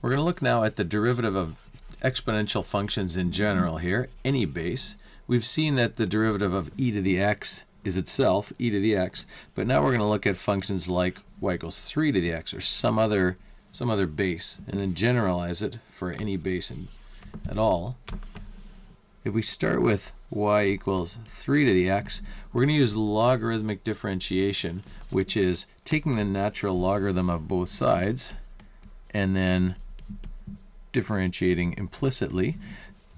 We're going to look now at the derivative of exponential functions in general here, any base. We've seen that the derivative of e to the x is itself e to the x, but now we're going to look at functions like y equals 3 to the x or some other base, and then generalize it for any base at all. If we start with y equals 3 to the x, we're going to use logarithmic differentiation, which is taking the natural logarithm of both sides and then differentiating implicitly.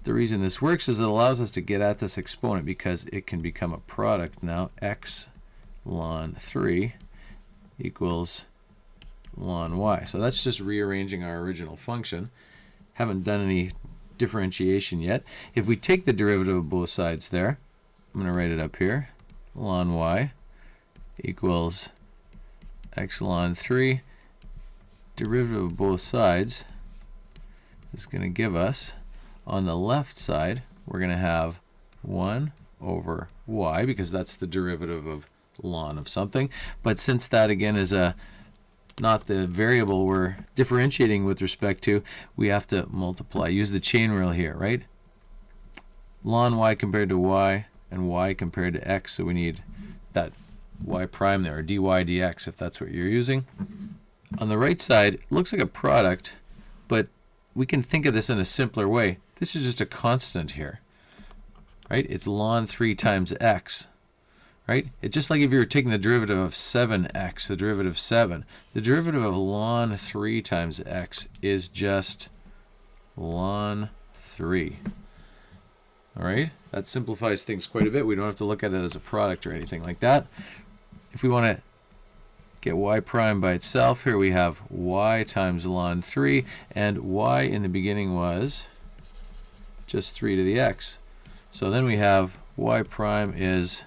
The reason this works is it allows us to get at this exponent because it can become a product now. X ln 3 equals ln y. So that's just rearranging our original function. Haven't done any differentiation yet. If we take the derivative of both sides there, I'm going to write it up here. Ln y equals x ln 3. Derivative of both sides is going to give us, on the left side, we're going to have 1 over y, because that's the derivative of ln of something. But since that, again, is not the variable we're differentiating with respect to, we have to multiply. Use the chain rule here, right? Ln y compared to y, and y compared to x, so we need that y prime there, or dy dx, if that's what you're using. On the right side, it looks like a product, but we can think of this in a simpler way. This is just a constant here, right? It's ln 3 times x, right? It's just like if you were taking the derivative of 7x, the derivative of 7. The derivative of ln 3 times x is just ln 3. All right? That simplifies things quite a bit. We don't have to look at it as a product or anything like that. If we want to get y prime by itself, here we have y times ln 3, and y in the beginning was just 3 to the x. So then we have y prime is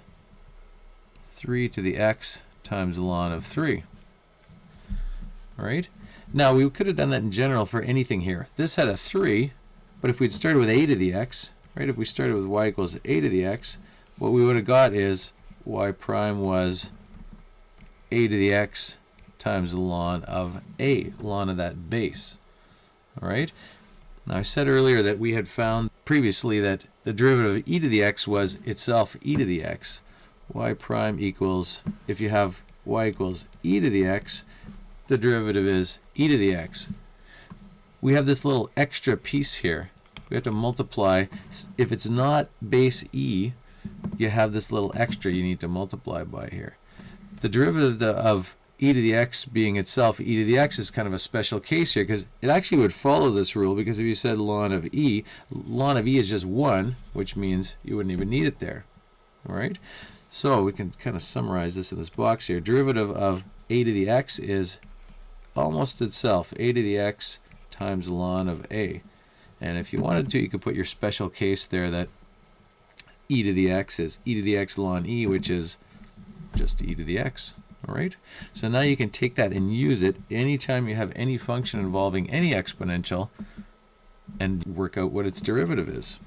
3 to the x times ln of 3. All right? Now, we could have done that in general for anything here. This had a 3, but if we'd started with a to the x, right, if we started with y equals a to the x, what we would have got is y prime was a to the x times ln of a, ln of that base. All right? Now, I said earlier that we had found previously that the derivative of e to the x was itself e to the x. Y prime equals, if you have y equals e to the x, the derivative is e to the x. We have this little extra piece here. We have to multiply. If it's not base e, you have this little extra you need to multiply by here. The derivative of e to the x being itself e to the x is kind of a special case here, because it actually would follow this rule, because if you said ln of e is just 1, which means you wouldn't even need it there. All right? So we can kind of summarize this in this box here. Derivative of a to the x is almost itself a to the x times ln of a. And if you wanted to, you could put your special case there that e to the x is e to the x ln e, which is just e to the x. All right? So now you can take that and use it anytime you have any function involving any exponential and work out what its derivative is.